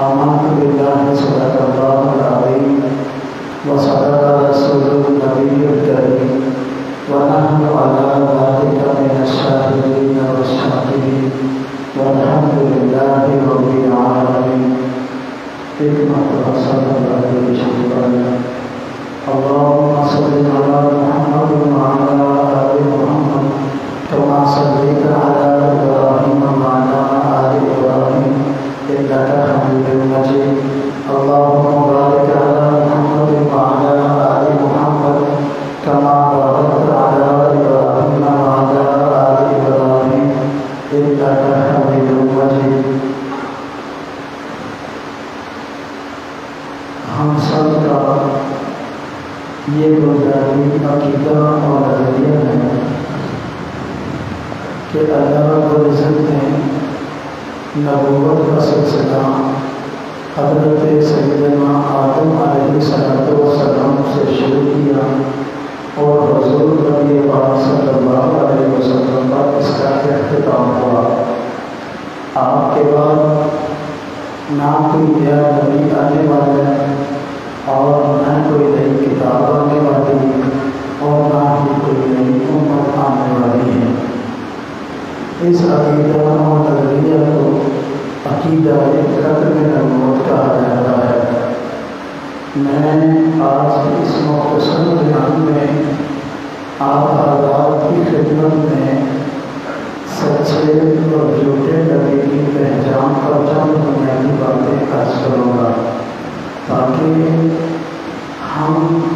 آمنت بالله صدق الله العظيم وصدق رسوله النبي الكريم ونحن على ذلك من الشاهدين والشاكرين والحمد لله رب العالمين. حكمة صلى الله عليه وسلم. اللهم صل على محمد وعلى آل محمد كما صليت على إبراهيم وعلى آل إبراهيم إنك حميد مجيد. اللهم بارك على محمد وعلى آل محمد كما باركت على إبراهيم وعلى آل إبراهيم إنك حميد مجيد. ہم سب کا یہ بنیادی عقیدہ اور نظریہ ہے کہ اللہ رب العزت نے نبوت کا سلسلہ حضرت سیدنا آدم علیہ السلام سے شروع کیا اور حضور نبی پاک صلی اللہ علیہ وسلم پر اس کا اختتام ہوا. آپ کے بعد نہ کوئی نیا نبی آنے والا ہے اور نہ کوئی نئی کتاب آنے والی ہے اور نہ ہی کوئی نئی امت آنے والی ہے. اس عقیدہ اور نظریہ کو عقیدہ ختم نبوت کہا جاتا ہے. میں آج اس مختصر بیان میں آپ حضرات کی خدمت میں سچے اور جھوٹے نبی کی پہچان پر چند بنیادی باتیں عرض کروں گا تاکہ ہم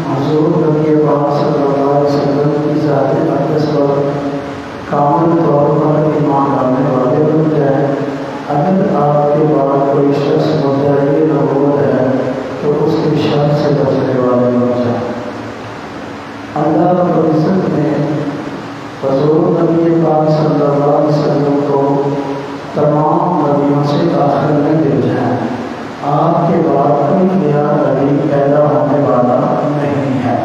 حضور نبی پاک صلی اللہ علیہ وسلم کی ذات اقدس پر کامل طور پر ایمان لانے والے بن جائیں. اگر آپ کے بعد کوئی شخص مدعی نبوت ہے تو اس کی شر سے بچنے والے بن جائیں. اللہ رب العزت نے حضور نبی پاک صلی اللہ علیہ وسلم کو تمام نبیوں سے آخر میں بھیجا ہے. آپ کے بعد کوئی نیا نبی پیدا ہونے والا نہیں ہے.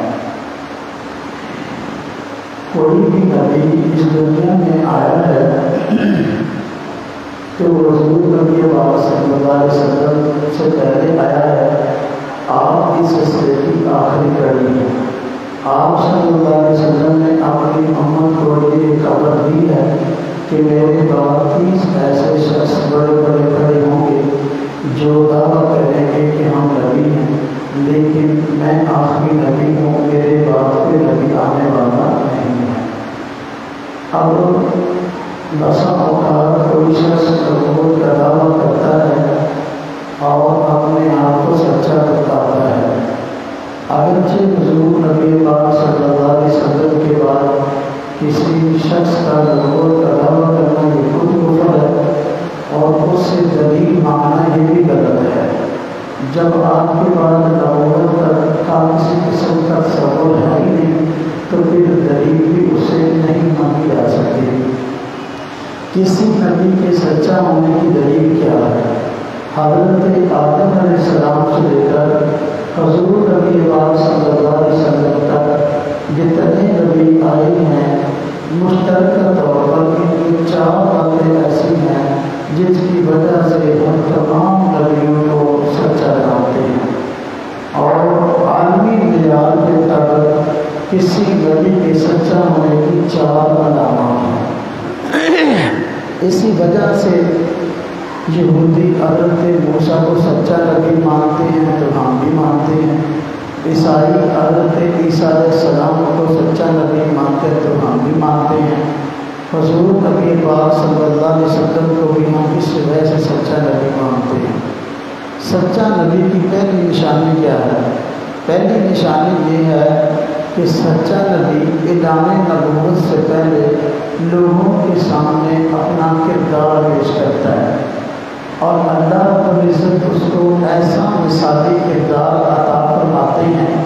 کوئی بھی نبی اس دنیا میں آیا ہے تو حضور نبی پاک صلی اللہ علیہ وسلم سے پہلے آیا ہے. آپ اس سلسلے کی آخری کڑی ہیں. آپ صلی اللہ علیہ وسلم نے اپنی امت کو یہ خبر دی ہے کہ میرے بعد 30 ایسے شخص بڑے بڑے کھڑے ہوں گے جو دعویٰ کریں گے کہ ہم نبی ہیں لیکن میں آخری نبی ہوں, میرے بعد کوئی نبی آنے والا نہیں ہے. اب بسا اوقات کوئی شخص نبوت کا دعویٰ کرتا ہے اور اپنے آپ کو سچا بتاتا ہے. اگرچہ حضور نبی پاک صلی اللہ علیہ وسلم کے بعد کسی شخص کا نبوت کا دعویٰ کرنا یہ خود کفر ہے اور اس سے دلیل مانگنا یہ بھی غلط ہے. جب آپ کے بعد نبوت کا کسی قسم کا تصور ہے ہی نہیں تو پھر دلیل بھی اسے نہیں مانی جا سکتی. کسی نبی کے سچا ہونے کی دلیل کیا ہے؟ حضرت آدم علیہ السلام سے لے کر حضور نبی پاک صلی اللہ علیہ وسلم تک جتنے نبی آئے ہیں مشترکہ طور پر ان 4 باتیں ایسی ہیں جس کی وجہ سے ہم تمام نبیوں کو سچا جانتے ہیں اور عالمی معیار کے تحت کسی نبی کے سچا ہونے کی 4 علامات ہیں. اسی وجہ سے یہودی حضرت موسیٰ کو سچا نبی مانتے ہیں تو ہم بھی مانتے ہیں. عیسائی حضرت عیسیٰ علیہ السلام کو سچا نبی مانتے ہیں تو ہم بھی مانتے ہیں. حضور نبی پاک صلی اللہ علیہ وسلم کو بھی ہم اس وجہ سے سچا نبی مانتے ہیں. سچا نبی کی پہلی نشانی کیا ہے؟ پہلی نشانی یہ ہے کہ سچا نبی اعلان نبوت سے پہلے لوگوں کے سامنے اپنا کردار پیش کرتا ہے اور اللہ رب العزت اس کو ایسا مثالی کردار عطا فرماتے ہیں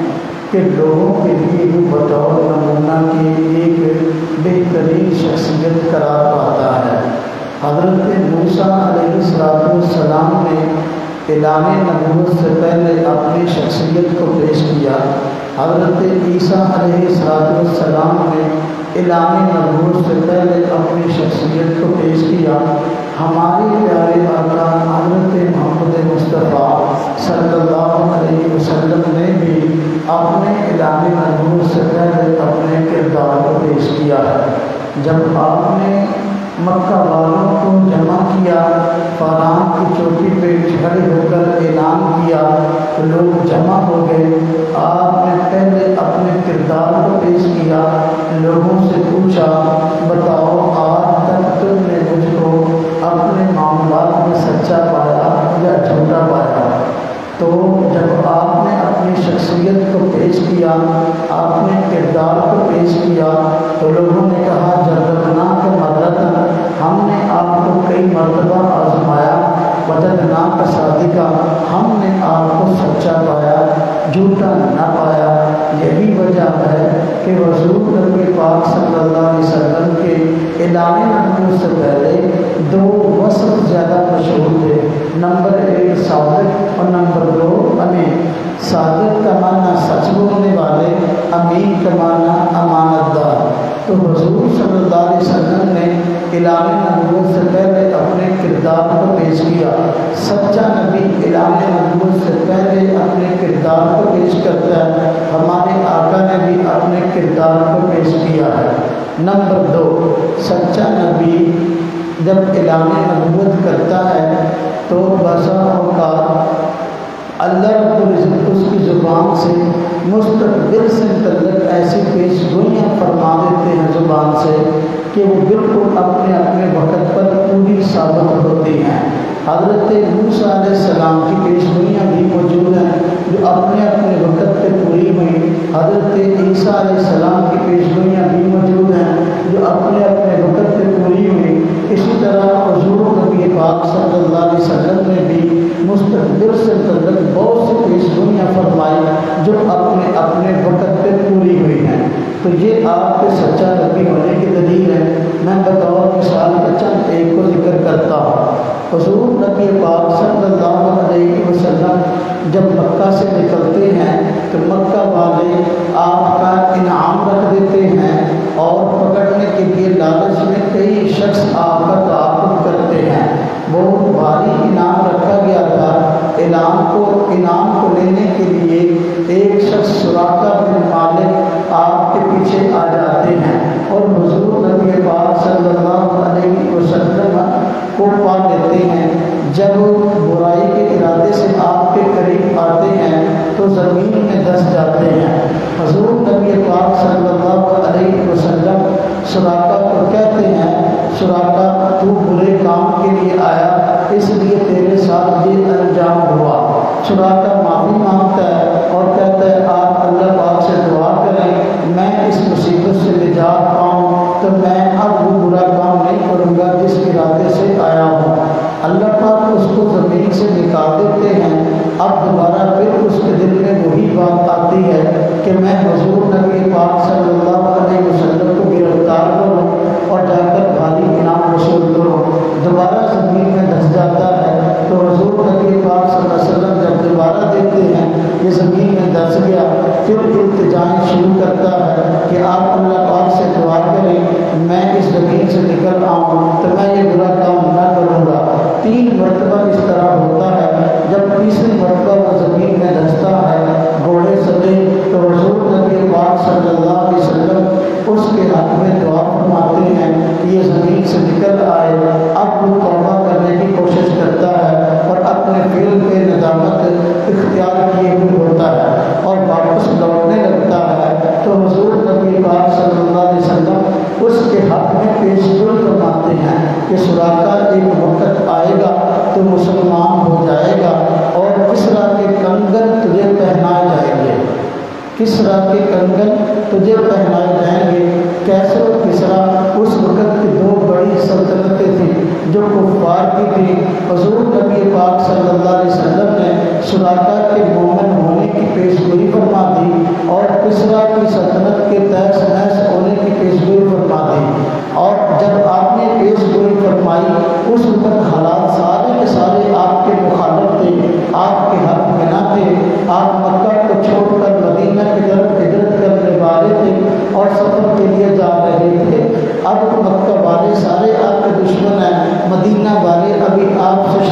کہ لوگوں کے لیے وہ بطور نمونہ کی ایک بہترین شخصیت قرار پاتا ہے. حضرت موسیٰ علیہ السلام نے اعلان نبوت سے پہلے اپنی شخصیت کو پیش کیا. حضرت عیسیٰ علیہ السلام نے اعلان نبوت سے پہلے اپنی شخصیت کو پیش کیا. ہمارے پیارے آقا کھڑے ہو کر اعلان کیا تو لوگ جمع ہو گئے۔ آپ نے پہلے اپنے کردار کو پیش کیا، لوگوں سے پوچھا بتاؤ آج تک تم نے مجھ کو اپنے معاملات میں سچا پایا یا جھوٹا پایا؟ تو جب آپ نے اپنی شخصیت کو پیش کیا، آپ نے کردار کو پیش کیا، تو لوگوں نے کہا جربناک مرتن، ہم نے آپ کو کئی مرتبہ آزمایا، وجدناک صادقا، ہم نے آپ کو سچا پایا، جھوٹا نہ پایا۔ یہی وجہ ہے کہ حضور نبی پاک صلی اللہ علیہ وسلم کے اعلان نبوت سے پہلے دو وصف زیادہ مشہور تھے، نمبر 1 صادق اور نمبر 2 امین۔ صادق کا معنی سچ بولنے والے، امین کا معنی امانت دار۔ تو حضور صلی اللہ علیہ وسلم نے اعلان نبوت سے پہلے اپنے کردار کو پیش کیا۔ سچا نبی اعلان نبوت سے پہلے اپنے کردار کو پیش کرتا ہے، ہمارے آقا نے بھی اپنے کردار کو پیش کیا ہے۔ نمبر 2، سچا نبی جب اعلان نبوت کرتا ہے تو بسا اوقات اللہ رب العزت اس کی زبان سے مستقبل سے متعلق ایسی پیش گوئیاں فرما دیتے ہیں زبان سے کہ وہ بالکل اپنے اپنے وقت پر پوری ثابت ہوتی ہیں۔ حضرت موسیٰ علیہ السلام کی پیش گوئیاں بھی موجود ہیں جو اپنے اپنے وقت پہ پوری ہوئیں۔ حضرت عیسیٰ علیہ السلام کی پیش گوئیاں بھی موجود ہیں جو اپنے اپنے وقت پہ پوری ہوئیں۔ اسی طرح حضور نبی پاک صلی اللہ علیہ وسلم نے بھی مستقبل سے متعلق بہت سی پیش گوئیاں فرمائی جو اپنے اپنے وقت پہ پوری ہوئی ہیں۔ تو یہ آپ کے سچا نبی ہونے کی دلیل ہے۔ میں بطور مثال کا چند ایک کو ذکر کرتا ہوں۔ حضور نبی پاک صلی اللہ علیہ وسلم جب مکہ سے نکلتے ہیں تو مکہ والے آپ کا انعام رکھ دیتے ہیں اور پکڑنے کے لیے لالچ میں کئی شخص آپ کا تعاقب کرتے ہیں۔ بہت بھاری انعام رکھا گیا تھا۔ انعام کو لینے کے لیے ایک شخص سراقہ بن مالک آپ کے پیچھے آ جاتے ہیں اور حضور نبی پاک صلی اللہ علیہ وسلم کو پا لیتے ہیں۔ جب برائی کے ارادے سے آپ کے قریب آتے ہیں تو زمین میں دس جاتے ہیں۔ حضور نبی پاک صلی اللہ علیہ وسلم سراقہ کو کہتے ہیں سراقہ تو برے کام کے لیے آیا، اس لیے تیرے ساتھ یہ انجام ہوا۔ سراقہ معافی مانگتا ہے اور کہتا ہے آپ اللہ پاک سے دعا کریں میں اس مصیبت سے نجات پاؤں تو میں اب وہ برا کام نہیں کروں گا جس ارادے سے آیا ہوں۔ اللہ پاک اس کو زمین سے نکال دیتے ہیں۔ اب دوبارہ پھر اس کے دل میں وہی بات آتی ہے کہ میں حضور نبی پاک صلی اللہ علیہ وسلم کو گرفتار کروں اور جا کر بھاری انعام وصول کروں۔ دوبارہ زمین میں دھس جاتا ہے تو حضور نبی پاک صلی اللہ علیہ وسلم جب دوبارہ دیکھتے ہیں یہ زمین میں دھس گیا، پھر التجائیں شروع کرتا ہے کہ آپ اللہ پاک سے دعا کریں میں اس زمین سے نکل آؤں تو میں یہ برا کام نہ کروں گا۔ 3 مرتبہ اس طرح ہوتا ہے۔ جب تیسری مرتبہ وہ زمین میں دھستا ہے، گھوڑے سجے تو حضور نبی پاک صلی اللہ علیہ وسلم اس کے حق میں دعا فرماتے ہیں کہ یہ زمین سے نکل آئے۔ اب وہ توبہ کرنے کی کوشش کرتا ہے اور اپنے فعل پہ ندامت اختیار کیے ہوئے ہوتا ہے اور واپس لوٹنے لگتا ہے تو حضور نبی پاک صلی اللہ علیہ وسلم اس کے حق میں پیش گوئی فرماتے ہیں کہ سراقہ ایک وقت آئے گا تو مسلمان ہو جائے گا اور کسریٰ کے کنگن تجھے پہنائے جائیں گے۔ کسریٰ کے کنگن تجھے پہنائے جائیں گے۔ کیسر و کسریٰ اس وقت کی 2 بڑی سلطنتیں تھیں جو کفار کی تھی۔ حضور نبی پاک صلی اللہ علیہ وسلم نے سراقہ کے مومن ہونے کی پیش گوئی فرما دی اور کسریٰ کی سلطنت کے تحس نحس ہونے کی پیش گوئی فرما دی۔ اور جب آپ نے پیش گوئی فرمائی اس وقت حالات سارے کے سارے آپ کے مخالف تھے، آپ کے حق میں نہ تھے۔ آپ مکہ کو چھوڑ کر مدینہ کی طرف ہجرت کرنے والے تھے اور سفر کے لیے جا رہے تھے۔ اب مکہ والے سارے آپ کے دشمن ہیں، مدینہ والے ابھی آپ سے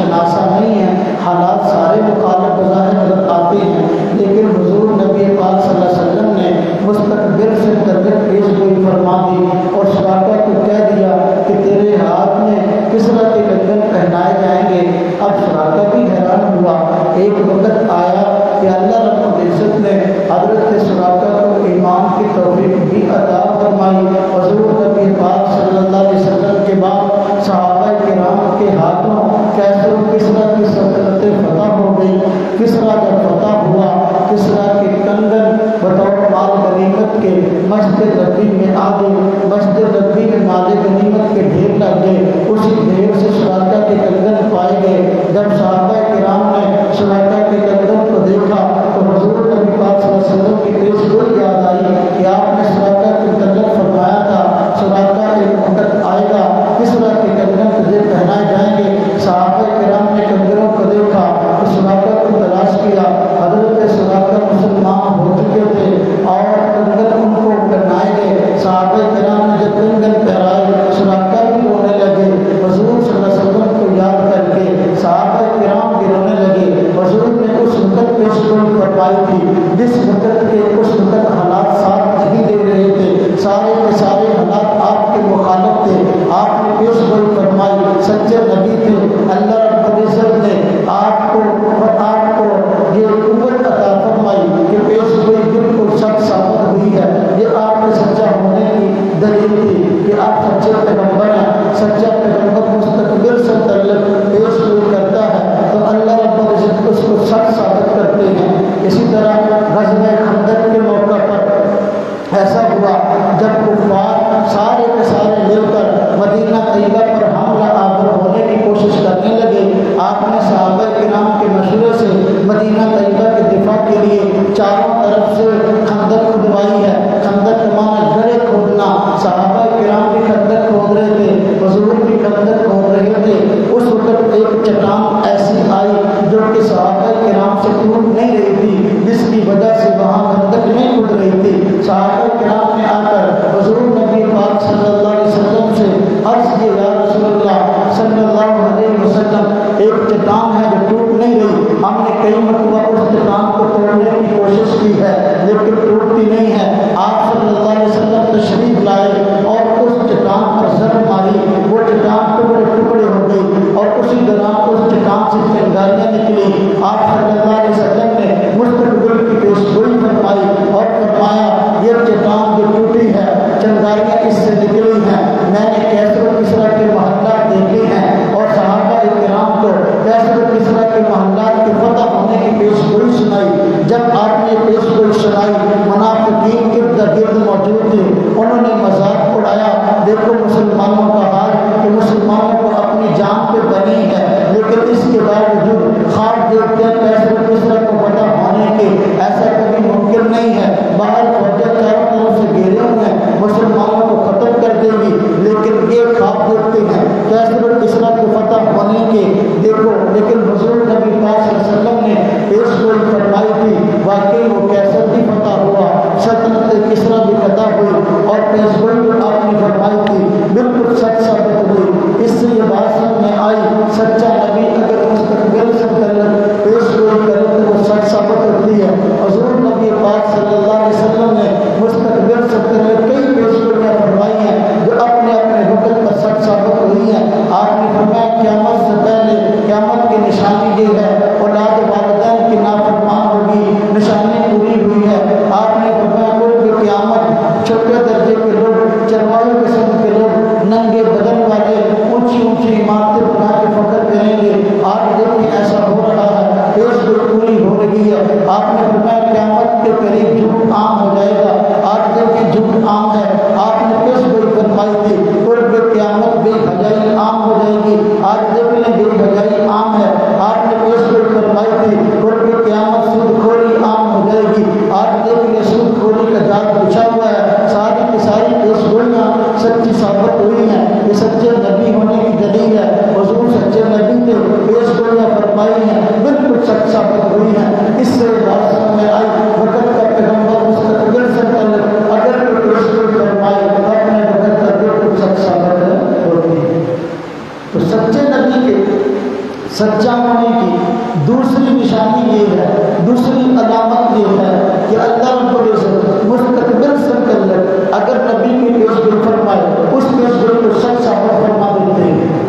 کسریٰ جب فتح ہوا، کسریٰ کے کنگن بطور مال غنیمت کے مسجد نبوی میں آ گئے، مسجد نبوی میں مال غنیمت کے ڈھیر لگ گئے، اسی ڈھیر سے سراقہ کے کنگن پائے گئے۔ جب صحابہ کرام نے سراقہ کے کنگن کو دیکھا تو حضور نبی پاک صلی اللہ علیہ وسلم کی پیش گوئی یاد آئی کہ آپ نے سراقہ کے کنگن فرمایا تھا سراقہ ایک وقت آئے گا کسریٰ کے کنگن تجھے پہنائے جائیں گے۔ صحابہ کرام نے کنگنوں کو دیکھا تو سراقہ کو تلاش کیا، حضرت سراقہ مسلمان ہو چکے تھے اور کنگن ان کو پہنائے گئے۔ صحابہ کرام نے جب کنگن پہنائے سراقہ بھی رونے لگے، حضور صلی اللہ علیہ وسلم کو یاد کر کے صحابہ کرام بھی رونے لگے۔ حضور نے اس وقت پیش گوئی فرمائی تھی جس وقت کے اس وقت حالات ساتھ نہیں دے رہے تھے، سارے کے سارے حالات آپ کے مخالف تھے۔ آپ نے پیش گوئی فرمائی، سچے نبی تھے، اللہ رب العزت نے آپ کو یہ قوت عطا فرمائی کہ پیش گوئی بالکل سچ ثابت ہوئی ہے۔ یہ آپ کے سچا ہونے کی دلیل تھی کہ آپ سچے پیغمبر ہیں۔ سچا پیغمبر مستقبل سے تعلق پیش گوئی کرتا ہے تو اللہ رب العزت اس کو سچ ثابت کرتے ہیں۔ اسی طرح غزوہ خندق کے موقع پر ایسا ہوا جب کفار سارے کے سارے مل کر مدینہ طیبہ پر حملہ آور ہونے کی کوشش کرنے لگے، آپ نے صحابہ کرام کے مشورے سے مدینہ طیبہ کے دفاع کے لیے چاروں طرف سے خندق کھدوائی ہے۔ خندق کا معنی گڑھے کھودنا، صحابہ کرام بھی خندق کھود رہے تھے، حضور بھی خندق کھود رہے تھے۔ اس وقت ایک چٹان ایسی آئی جو کہ صحابہ کرام سے ٹوٹ نہیں رہی تھی، جس کی وجہ سے وہاں خندق نہیں کھد رہی تھی۔ صحابہ کرام نے آ کر حضور نبی پاک صلی اللہ علیہ وسلم سے عرض کیا، یا رسول اللہ صلی اللہ علیہ وسلم، ایک چٹان ہے جو ٹوٹ نہیں رہی، ہم نے کئی مرتبہ اس چٹان کو توڑنے کی کوشش کی ہے لیکن ٹوٹتی نہیں ہے۔ آپ صلی اللہ علیہ وسلم تشریف لائے اور اس چٹان پر ضرب ماری، وہ چٹان ٹکڑے ٹکڑے ہو گئی اور اسی دوران اس چٹان سے چنگاریاں نکلی۔ آپ صلی اللہ علیہ وسلم نے مستقبل کی پیش گوئی فرمائی اور فرمایا، یہ چٹان جو ٹوٹی ہے چنگاریاں اس سے نکلی ہیں۔ میں نے کیسر و کسریٰ کے محلات دیکھے ہیں اور صحابہ کرام کو کیسر و کسریٰ کے محلات کے فتح ہونے کی پیش گوئی سنائی۔ جب آپ نے پیش گوئی سنائی، منافقین ارد گرد موجود تھے، انہوں نے مذاق اڑایا، دیکھو مسلمانوں کا حال کہ مسلمانوں کو اپنی جان پہ بنی ہے لیکن اس کے باوجود خواب دیکھتے ہیں کیسر و کسریٰ کو فتح ہونے کے، ایسا کبھی ممکن نہیں ہے۔ باہر فوجیں چاروں طرف سے گھیرے ہوئے ہیں، مسلمانوں کو ختم کر دے گی، لیکن یہ خواب دیکھتے ہیں کیسر و کسریٰ کو فتح ہونے کے۔ دیکھو لیکن حضور نبی پاک صلی اللہ علیہ وسلم نے پیش گوئی فرمائی تھی، واقعی وہ کیسر بھی فتح ہوا، سلطنت کسریٰ بھی فتح ہوئی اور پیش گوئی آپ نے فرمائی تھی بالکل سچ ثابت ہوئی۔ اس سے یہ بات سمجھ میں آئی سچا نبی اگر مستقبل سے پیش گوئی کرے تو وہ سچ ثابت ہوتی ہے۔ حضور نبی پاک صلی اللہ علیہ وسلم نے مستقبل سے کئی پیش گوئیاں فرمائی ہیں جو اپنے اپنے وقت پر سچ ثابت ہوئی ہیں۔ آپ نے فرمایا قیامت سے پہلے قیامت کی نشانی یہ ہے اولاد والدین کی نافرمان ہوگی، نشانی پوری ہوئی ہے۔ آپ نے فرمایا قرب قیامت چھوٹے درجے کے لوگ، چروائی قسم کے لوگ، ننگے بدن والے اونچی اونچی عمارتیں بنا کے فخر کریں گے۔ آج دیکھیں ایسا ہو رہا ہے، پیش گوئی پوری ہو رہی ہے۔ آپ نے فرمایا قیامت کے قریب جھوٹ عام ہو جائے گا، آج دیکھیں جھوٹ عام ہے۔ آپ نے پیش گوئی فرمائی تھی قرب قیامت بے حجائی عام ہو جائے گی، آج دیکھیں بے حجائی عام ہے۔ آپ نے پیش گوئی فرمائی تھی قرب قیامت سود خوری عام ہو جائے گی، آج دیکھیں سود خوری کا جال بچھا ہوا ہے۔ ساری کی ساری پیش گوئیاں سچی ثابت ہوئی ہیں، یہ سچے نبی ہونے کی دلیل ہے۔ حضور سچے نبی تھے، پیش گوئیاں فرمائی ہیں بالکل سچ ثابت ہوئی ہیں۔ اس سے بات سمجھ میں آئی وقت کا پیغمبر مستقبل سے پہلے اگر کوئی پیش گوئی فرمائے اپنے وقت کا بالکل سچ ثابت ہوتی ہے۔ تو سچے نبی کے سچا ہونے کی دوسری نشانی یہ ہے، دوسری علامت یہ ہے کہ اللہ رب العزت مستقبل سے پہلے اگر نبی کی پیش گوئی فرمائے اس پیش گوئی کو سچ ثابت فرما دیتے ہیں۔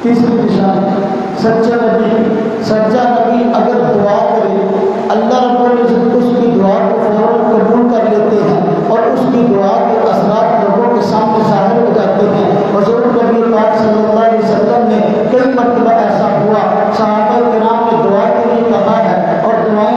تیسری نشانی سچا نبی اگر دعا کرے اللہ رب العزت اس کی دعا کو فوراً قبول کر لیتے ہیں اور اس کی دعا کے اثرات لوگوں کے سامنے ظاہر ہو جاتے ہیں۔ حضور نبی پاک صلی اللہ علیہ وسلم نے کئی مرتبہ ایسا ہوا، صحابہ کرام نے دعا کے لیے کہا ہے اور دعائیں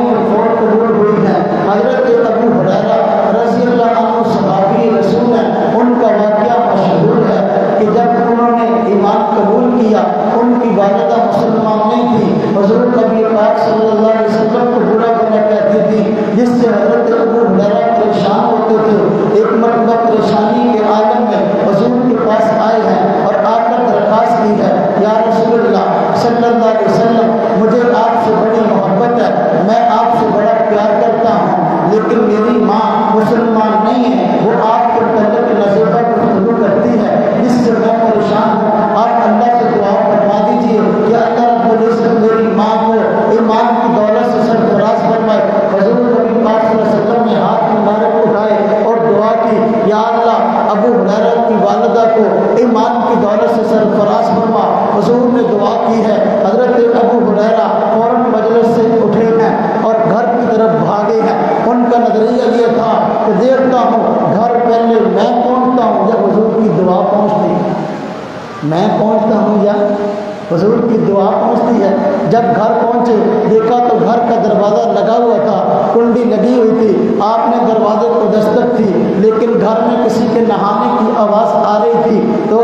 جب گھر پہنچے دیکھا تو گھر کا دروازہ لگا ہوا تھا، کنڈی لگی ہوئی تھی۔ آپ نے دروازے کو دستک تھی، لیکن گھر میں کسی کے نہانے کی آواز آ رہی تھی۔ تو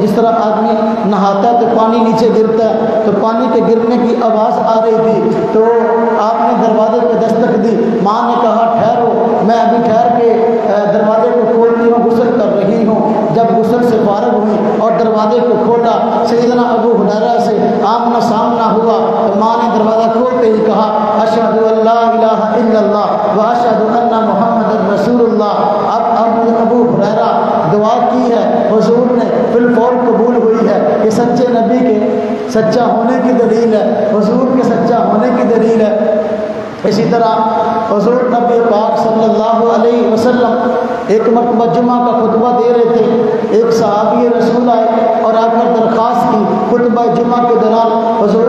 جس طرح آدمی نہاتا ہے تو پانی نیچے گرتا ہے، تو پانی کے گرنے کی آواز آ رہی تھی۔ تو آپ نے دروازے پہ دستک دی۔ ماں نے کہا ٹھہرو، میں ابھی ٹھہر کے دروازے کو کھولتی ہوں، غسل کر رہی ہوں۔ جب غسل سے فارغ ہوئی اور دروازے کو کھولا، سیدنا ابو ہریرہ سے آمنا سامنا ہوا، تو ماں نے دروازہ کھولتے ہی کہا اشہد ان لا الہ الا اللہ و اشہد ان محمد رسول اللہ۔ اب ابو ہریرہ دعا کی ہے، حضور نے بالفور قبول ہوئی ہے۔ یہ سچے نبی کے سچا ہونے کی دلیل ہے، حضور کے سچا ہونے کی دلیل ہے۔ اسی طرح حضور نبی پاک صلی اللہ علیہ وسلم ایک مرتبہ جمعہ کا خطبہ دے رہے تھے، ایک صحابی رسول آئے اور آ کر درخواست کی خطبہ جمعہ کے دوران، حضور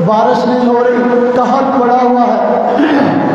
بارش نہیں ہو رہی، قحط پڑا ہوا ہے،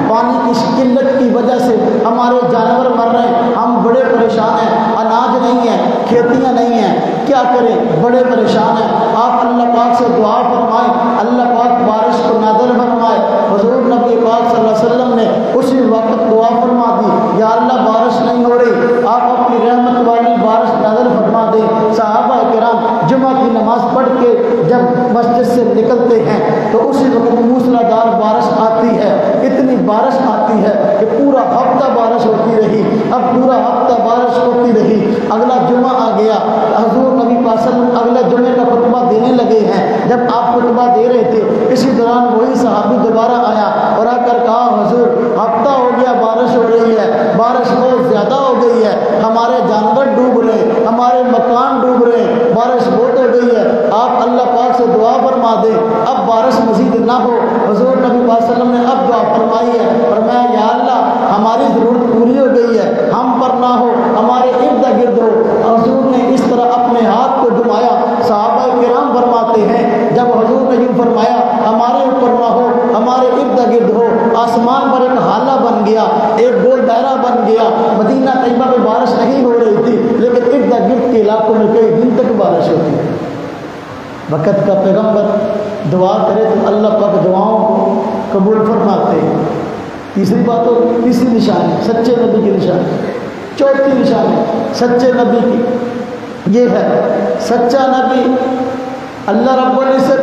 پانی کی قلت کی وجہ سے ہمارے جانور مر رہے ہیں، ہم بڑے پریشان ہیں، اناج نہیں ہے، کھیتیاں نہیں ہیں، کیا کریں، بڑے پریشان ہیں۔ آپ اللہ پاک سے دعا فرمائیں، اللہ پاک بارش کو نازل فرمائے۔ حضور نبی پاک صلی اللہ علیہ وسلم نے اسی وقت دعا فرما دی، یا اللہ بارش نہیں ہو رہی، آپ اپنی رحمت والی بارش نازل فرما دیں۔ صحابہ کرام جمعہ کی نماز پڑھ کے جب مسجد سے نکلتے ہیں تو اسی وقت موسلا دار بارش آتی ہے، اتنی بارش آتی ہے کہ پورا ہفتہ بارش ہوتی رہی۔ اب پورا ہفتہ بارش ہوتی رہی، اگلا جمعہ آ گیا، حضور نبی پاک صلی اللہ علیہ وسلم اگلے جمعے کا خطبہ دینے لگے ہیں۔ جب آپ خطبہ دے رہے تھے، اسی دوران وہی صحابی دوبارہ آیا اور آ کر کہا حضور ہفتہ ہو گیا بارش ہو رہی ہے، بارش بہت زیادہ ہو گئی ہے، ہمارے جانور ڈوب رہے ہیں، ہمارے مکان ڈوب رہے ہیں، بارش بہت ہو گئی ہے، آپ اللہ پاک سے دعا فرما دیں اب بارش مزید نہ ہو۔ حضور نبی پاک صلی اللہ علیہ وسلم نے اب دعا فرمائی ہے، اور میں یا اللہ ہماری ضرورت پوری ہو گئی ہے، ہم پر نہ ہو، ہمارے ارد گرد ہو۔ حضور نے اس طرح اپنے ہاتھ کو گھمایا۔ صحابہ کرام فرماتے ہیں جب حضور نے یوں فرمایا ہمارے اوپر نہ ہو، ہمارے ارد گرد ہو، آسمان پر ایک حالہ بن گیا، ایک گول دائرہ بن گیا۔ مدینہ طیبہ میں بارش نہیں ہو رہی تھی، لیکن ارد گرد کے علاقوں میں کئی دن تک بارش ہوتی ہے۔ وقت کا پیغمبر دعا کرے تو اللہ پاک دعاؤں کو قبول فرماتے ہیں۔ تیسری بات ہو، تیسری نشانی سچے نبی کی نشانی۔ چوتھی نشانی سچے نبی کی یہ ہے، سچا نبی اللہ رب العزت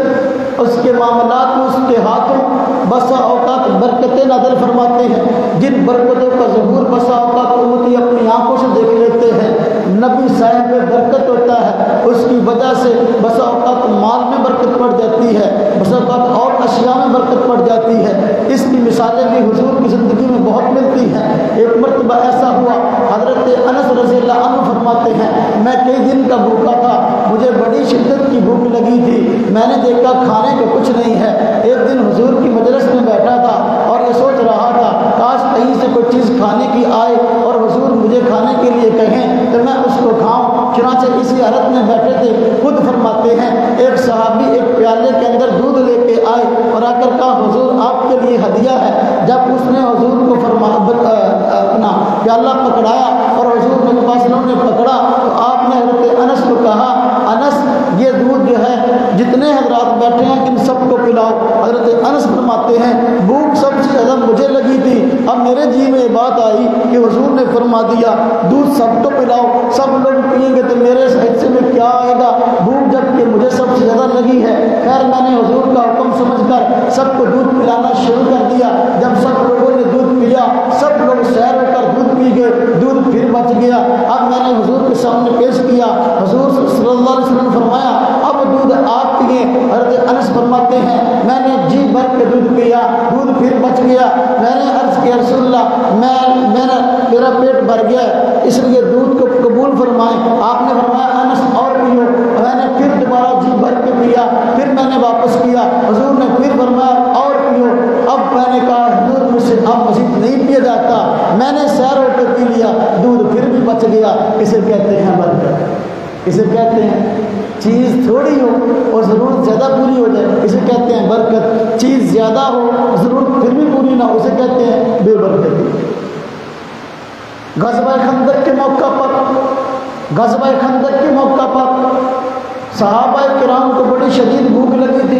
اس کے معاملات میں اس کے ہاتھوں بسا اوقات برکتیں نازل فرماتے ہیں، جن برکتوں کا ظہور بسا اوقات امتی اپنی آنکھوں سے دیکھ لیتے ہیں۔ نبی صاحب میں برکت ہوتا ہے، اس کی وجہ سے بسا اوقات مال میں برکت پڑ جاتی ہے، بسا اوقات اور اشیاء میں برکت پڑ جاتی ہے۔ اس کی مثالیں بھی حضور کی زندگی میں بہت ملتی ہیں۔ ایک مرتبہ ایسا ہوا، حضرت انس رضی اللہ عنہ فرماتے ہیں میں کئی دن کا بھوکا تھا، مجھے بڑی شدت کی بھوک لگی تھی، میں نے دیکھا کھانے کو کچھ نہیں ہے۔ ایک دن حضور کی مجلس میں بیٹھا تھا اور یہ سوچ رہا تھا کاش کہیں سے کوئی چیز کھانے کی آئے اور حضور مجھے کھانے کے لیے کہیں تو میں اس کو کھاؤں۔ چنانچہ اسی حالت میں بیٹھے تھے، خود فرماتے ہیں ایک صحابی ایک پیالے کے اندر دودھ لے کے آئے اور آ کر کہا حضور آپ کے لیے ہدیہ ہے۔ جب اس نے حضور کو اپنا پیالہ پکڑایا اور حضور نے پکڑا تو آپ نے حضرت انس کو کہا انس یہ دودھ جو ہے جتنے حضرات بیٹھے ہیں ان سب کو پلاؤ۔ حضرت انس فرماتے ہیں بھوک سب سے زیادہ مجھے لگی تھی، اب میرے جی میں یہ بات آئی کہ حضور نے فرما دیا دودھ سب کو پلاؤ، سب لوگ پئیں گے تو میرے حصے میں کیا آئے گا، بھوک جب کہ مجھے سب سے زیادہ لگی ہے۔ خیر میں نے حضور کا حکم سمجھ کر سب کو دودھ پلانا شروع کر دیا۔ جب سب لوگوں نے دودھ پیا، سب لوگ سیر ہو کر دودھ پی گئے، دودھ پھر بچ گیا۔ اب میں نے حضور کے سامنے پیش کیا، حضور صلی اللہ علیہ وسلم نے فرمایا اب دودھ آپ پیے۔ حضرت انس فرماتے ہیں میں نے جی بھر کے دودھ پیا، دودھ پھر بچ گیا۔ میں نے عرض کیا رسول اللہ میرا پیٹ بھر گیا ہے، اس لیے دودھ کو قبول فرمائیں۔ آپ نے فرمایا انس اور پیو۔ میں نے پھر دوبارہ جی بھر کے پیا، پھر میں نے واپس کیا، حضور نے پھر فرمایا اور پیو۔ اب میں نے کہا حضور مجھ سے اب مزید نہیں پیا جاتا، میں نے سیر ہو کے پی لیا، دودھ پھر بھی بچ گیا۔ اسے کہتے ہیں برکت، اسے کہتے ہیں چیز تھوڑی ہو اور ضرورت زیادہ پوری ہو جائے، اسے کہتے ہیں برکت۔ چیز زیادہ ہو ضرورت پھر بھی پوری نہ ہو، اسے کہتے ہیں بے برکتی۔ غزوہ خندق کے موقع پر صحابہ کرام کو بڑی شدید بھوک لگی تھی،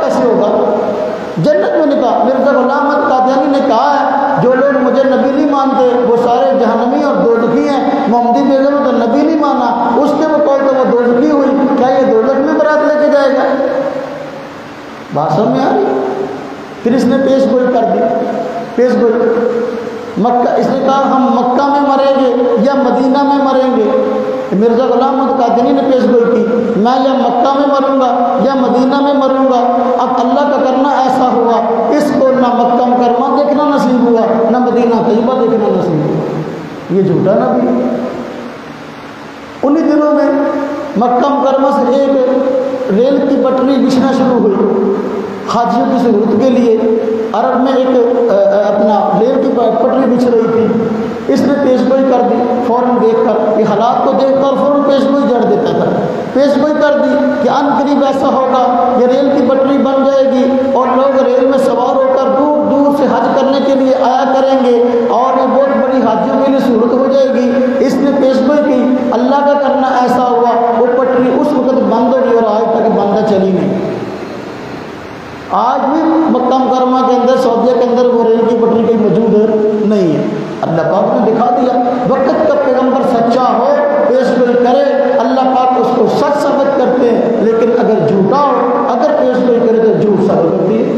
کیسے ہوگا؟ جنت میں نکاح؟ مرزا غلام احمد قادیانی نے کہا ہے جو لوگ مجھے نبی نہیں مانتے وہ سارے جہنمی اور دوزخی ہیں، محمدی بیگم تو نبی نہیں مانا، اس کے بقول تو وہ دوزخی ہوئی، کیا یہ دوزخ میں برات لے کے جائے گا؟ بات سمجھ میں آ رہی؟ پھر اس نے پیش گوئی کر دی، پیش گوئی مکہ، اس نے کہا ہم مکہ میں مریں گے یا مدینہ میں مریں گے؟ مرزا غلام احمد قادیانی نے پیش گوئی کی میں یا مکہ میں مروں گا یا مدینہ میں مروں گا۔ اب اللہ کا کرنا ایسا ہوا اس کو نہ مکہ مکرمہ دیکھنا نصیب ہوا نہ مدینہ طیبہ دیکھنا نصیب ہوا، یہ جھوٹا نبی۔ انہی دنوں میں مکہ مکرمہ سے ایک ریل کی پٹری بچھنا شروع ہوئی حاجیوں کی سہولت کے لیے، عرب میں ایک اپنا ریل کی پٹری بچھ رہی تھی، اس نے پیش گوئی کر دی فوراً دیکھ کر، یہ حالات کو دیکھ کر فوراً پیش گوئی جڑ دیتا تھا، پیش گوئی کر دی کہ ان قریب ایسا ہوگا یہ ریل کی پٹری بن جائے گی اور لوگ ریل میں سوار ہو کر دور دور سے حج کرنے کے لیے آیا کریں گے اور یہ بہت بڑی حاجیوں کے لیے سہولت ہو جائے گی۔ اس نے پیش گوئی کی، اللہ کا کرنا ایسا ہوا وہ پٹری اس وقت بند ہو گئی اور آج تک بندہ چلی نہیں۔ آج بھی مکہ مکرمہ کے اندر سعودیہ کے اندر وہ ریل کی پٹری کہیں موجود نہیں ہے۔ اللہ پاک نے دکھا دیا وقت کا پیغمبر سچا ہو پیش گوئی کرے اللہ پاک اس کو سچ ثابت کرتے ہیں، لیکن اگر جھوٹا ہو اگر پیش گوئی کرے تو جھوٹ ثابت کرتی ہے۔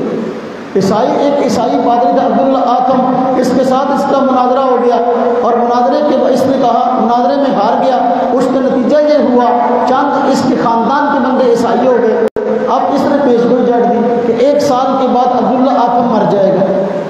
ایک عیسائی پادری تھا عبداللہ آتم، اس کے ساتھ اس کا مناظرہ ہو گیا اور مناظرے کے اس نے کہا مناظرے میں ہار گیا، اس کا نتیجہ یہ ہوا چند اس کے خاندان کے بندے عیسائی ہو گئے۔ اب اس نے پیش گوئی جڑ دی کہ 1 سال کے بعد عبداللہ آتم مر جائے گا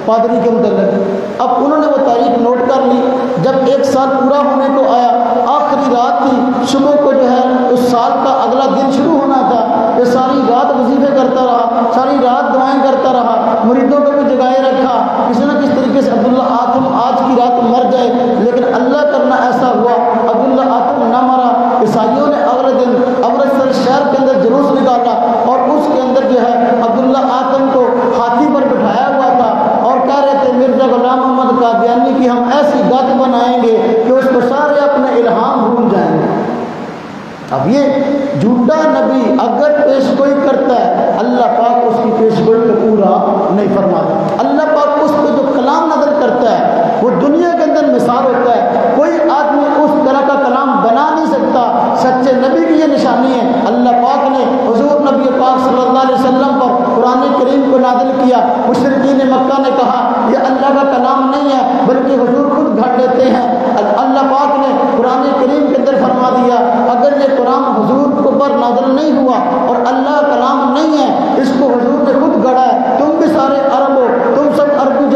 پادری کے متعلق۔ اب انہوں نے وہ تاریخ نوٹ کر لی، جب 1 سال پورا ہونے کو آیا آخری رات تھی، صبح کو جو ہے اس سال کا اگلا دن شروع ہونا تھا، یہ ساری رات وظیفے کرتا رہا، ساری رات دعائیں کرتا رہا، مریدوں کو بھی جگائے رکھا، کسی نہ کس طریقے سے عبداللہ آتم آج کی رات مر جائے، لیکن اللہ کرنا ایسا ہوا عبداللہ آتم نہ مرا۔ عیسائیوں نے اگلے دن امرتسر شہر کے اندر جلوس نکالا اور اس کے اندر جو ہے عبداللہ آتم کو ہاتھی پر بٹھایا ہوا تھا اور کہہ رہے تھے مرزا غلام احمد قادیانی کی ہم ایسی گت بنائیں گے کہ اس کو سارے اپنے الہام بھول جائیں گے۔ اب یہ جھوٹا نبی اگر پیش گوئی کرتا ہے اللہ پاک اس کی پیش گوئی کو پورا نہیں فرماتا۔ اللہ پاک اس پہ جو کلام نظر کرتا ہے وہ دنیا کے اندر مثال ہوتا ہے، کوئی آدمی اس طرح کا کلام بنا نہیں سکتا۔ سچے نبی کی یہ نشانی ہے، اللہ پاک نے حضور نبی پاک صلی اللہ علیہ وسلم پر قرآن کریم کو نازل کیا، مشرکین مکہ نے کہا یہ اللہ کا کلام نہیں ہے بلکہ حضور خود گھڑ لیتے ہیں۔ اللہ پاک نے قرآن کریم کے اندر فرما دیا اگر یہ قرآن حضور کو پر نازل نہیں ہوا اور اللہ کا کلام نہیں ہے، اس کو حضور نے خود گڑا ہے، تم بھی سارے عرب ہو، تم سب عربی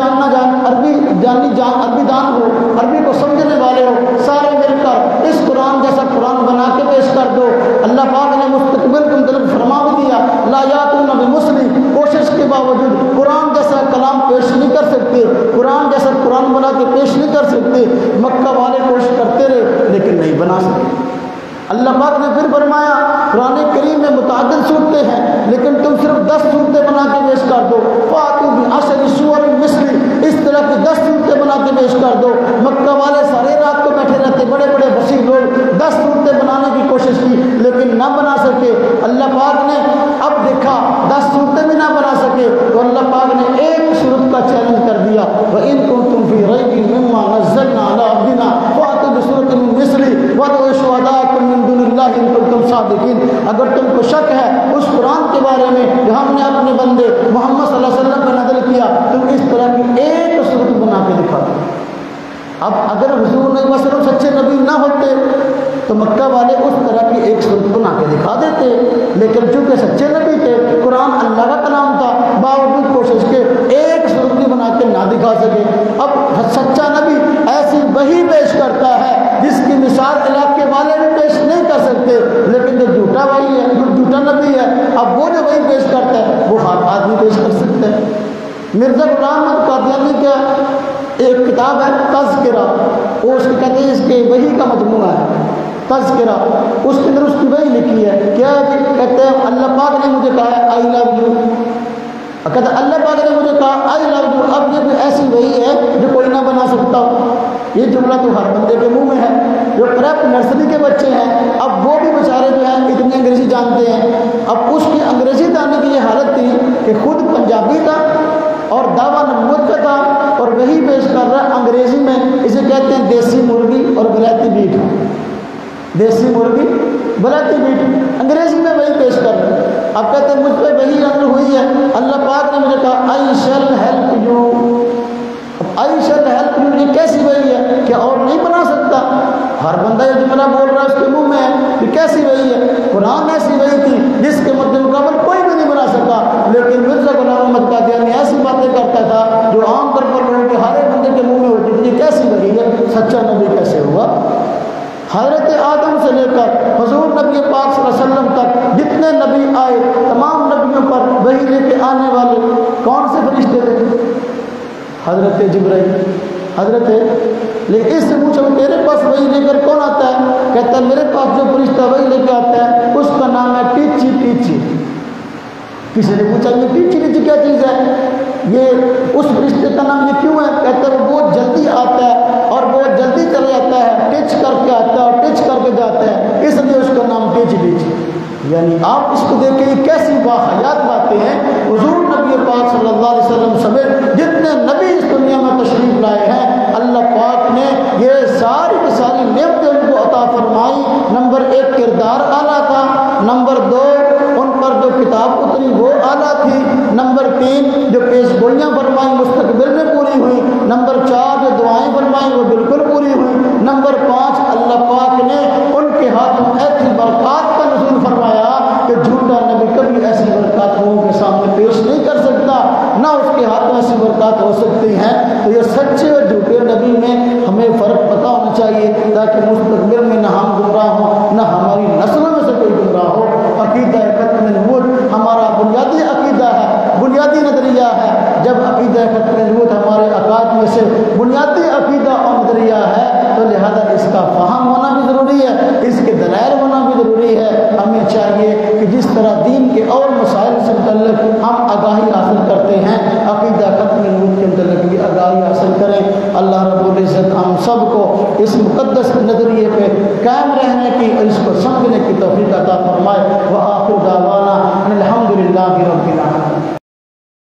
عربی دان ہو، عربی کو سمجھنے والے ہو، سارے مل کر اس قرآن جیسا قرآن بنا کے پیش کر دو۔ اللہ پاک نے مستقبل کے مطلب فرما بھی دیا لا یاتون بمثلہ، کوشش کے باوجود قرآن جیسا کلام پیش نہیں کر سکتے، قرآن جیسا قرآن بنا کے پیش نہیں کر سکتے۔ مکہ والے کوشش کرتے رہے لیکن نہیں بنا سکتے۔ اللہ پاک نے پھر فرمایا قرآن کریم میں متعدد صورتیں ہیں لیکن تم صرف 10 صورتیں بنا کے پیش کر دو، فاتوا بعشر سور مثلہ، اس طرح کی 10 صورتیں بنا کے پیش کر دو۔ مکہ والے سارے رات کو بیٹھے رہتے، بڑے بڑے وسیع لوگ 10 صورتیں بنانے کی کوشش کی لیکن نہ بنا سکے۔ اللہ پاک نے اب دیکھا 10 صورتیں بھی نہ بنا سکے تو اللہ پاک نے ایک صورت کا چیلنج کر دیا وَإِن كُنتُمْ فِي رَيْبٍ مِّمَّا نَزَّلْنَا عَلَىٰ عَبْدِنَا فَأْتُوا بِسُورَةٍ مِّن مِّثْلِهِ وَادْعُوا شُهَدَاءَكُم مِّن دُونِ اللَّهِ إِن كُنتُمْ صَادِقِينَ۔ اگر تم کو شک ہے اس قرآن کے بارے میں جو ہم نے اپنے بندے محمد صلی اللہ علیہ وسلم پر نازل کیا، تم اس طرح کی ایک صورت بنا کے دکھا دو۔ اب اگر حضور صلی اللہ علیہ وسلم سچے نبی نہ ہوتے تو مکہ والے اس طرح کی ایک صورت بنا کے دکھا دیتے، لیکن چونکہ سچے نبی تھے، قرآن اللہ کا کلام تھا، باوجود کوشش کے ایک صورت بھی بنا کے نہ دکھا سکے۔ اب سچا نبی ایسی وحی پیش کرتا ہے جس کی مثال علاقے والے بھی پیش نہیں کر سکتے، لیکن جو جھوٹا وحی ہے، جو جھوٹا نبی ہے، اب وہ جو وحی پیش کرتا ہے وہ ہر آدمی پیش کر سکتا ہے۔ مرزا غلام احمد قادیانی کا ایک کتاب ہے تذکرہ، وہ اس کے کہتے ہیں اس کے وحی کا مجموعہ ہے تذکرہ، اس کے اندر اس کی وحی لکھی ہے کیا ہے؟ کہتے ہیں اللہ پاک نے مجھے کہا ہے آئی لو یو، کہتے ہیں اللہ پاک نے مجھے کہا آئی لو یو۔ اب یہ کوئی ایسی وحی ہے جو کوئی نہ بنا سکتا۔ یہ جملہ تو ہر بندے کے منہ میں ہے جو پریپ نرسری کے بچے ہیں، اب وہ بھی بیچارے جو ہیں اتنی انگریزی جانتے ہیں۔ اب اس کی انگریزی جاننے کی یہ حالت تھی کہ خود پنجابی تھا اور دعویٰ نبوت کا تھا اور وہی پیش کر رہا ہے انگریزی میں، اسے کہتے ہیں دیسی مرغی اور بلاتی میٹ، دیسی مرغی بلاتی میٹ، انگریزی میں وہی پیش کر رہا ہے۔ اب کہتے ہیں مجھ پہ وہی نازل ہوئی ہے، اللہ پاک نے مجھے کہا آئی شیل ہیلپ یو۔ اب آئی شیل ہیلپ یو یہ کیسی وہی ہے کہ اور نہیں بنا سکتا؟ ہر بندہ یہ جملہ بول رہا ہے اس کے منہ میں ہے کہ کیسی وہی ہے؟ قرآن ایسی وہی تھی جس کے مقابل کوئی بھی نہیں بنا سکا، لیکن مرزا غلام احمد قادیانی ایسی باتیں کرتا تھا جو عام طور پر لوگوں کے ہر ایک بندے کے منہ میں ہوتی تھی، یہ کیسی وہی ہے؟ سچا نبی کیسے ہوا؟ حضرت آدم سے لے کر حضور نبی پاک صلی اللہ علیہ وسلم تک جتنے نبی آئے، تمام نبیوں پر وہی لے کے آنے والے کون سے فرشتے تھے؟ حضرت جبرائیل، حضرت، لیکن اس سے پوچھو تیرے پاس وہی لے کر کون آتا ہے؟ کہتا ہے میرے پاس جو فرشتہ وہی لے کے آتا ہے اس کا نام ہے ٹیچی ٹیچی۔ کسی نے پوچھا یہ ٹیچی ٹیچی کیا چیز ہے؟ یہ اس فرشتے کا نام یہ کیوں ہے؟ کہتا ہے وہ بہت جلدی آتا ہے اور بہت جلدی چلا جاتا ہے، ٹچ کر کے آتا ہے اور ٹچ کر کے جاتا ہے، اس لیے اس کا نام ٹیچی ٹیچی۔ یعنی آپ اس کو دیکھیں یہ کیسی باحیات باتیں ہیں۔ حضور نبی پاک صلی اللہ علیہ وسلم سمیت جتنے نبی اس دنیا میں تشریف لائے ہیں، اللہ پاک نے یہ ساری کی ساری نعمتیں ان کو عطا فرمائی۔ نمبر 1 کردار اعلیٰ تھا، نمبر 2 ان پر جو کتاب اتری وہ اعلیٰ تھی، نمبر 3 جو پیش گوئیاں فرمائیں مستقبل میں پوری ہوئی، نمبر 4 جو دعائیں فرمائیں وہ بالکل پوری ہوئی، نمبر 5 اللہ پاک نے ان کے ہاتھوں ایسی برکات کا نزول فرمایا کہ جھوٹا نبی کبھی ایسی برکات لوگوں کے سامنے پیش نہیں کر سکتا، نہ اس کے ہاتھوں ایسی برکات ہو سکتی ہیں۔ تو یہ سچے اور جھوٹے نبی میں ہمیں فرق پتہ ہونا چاہیے تاکہ مستقبل میں نہ ہم گمراہ ہوں نہ ہماری نسلوں میں سے کوئی گمراہ ہو۔ عقیدہ ختم نبوت ہمارا بنیادی عقیدہ ہے، بنیادی نظریہ ہے۔ جب عقیدہ ختم نبوت ہمارے عقائد میں سے بنیادی عقیدہ اور نظریہ ہے تو لہذا اس کا فہم ہونا بھی ضروری ہے، اس کے دلائل ہونا بھی ضروری ہے۔ ہمیں چاہیے کہ جس طرح دین کے اور مسائل سے متعلق ہم آگاہی حاصل کرتے ہیں، عقیدہ ختم نبوت کے متعلق بھی آگاہی حاصل کریں۔ اللہ رب العزت ہم سب کو اس مقدس نظریے پہ قائم رہنے کی اور اس کو سمجھنے کی توفیق عطا فرمائے۔ وآخر دعوانا ان الحمد للہ رب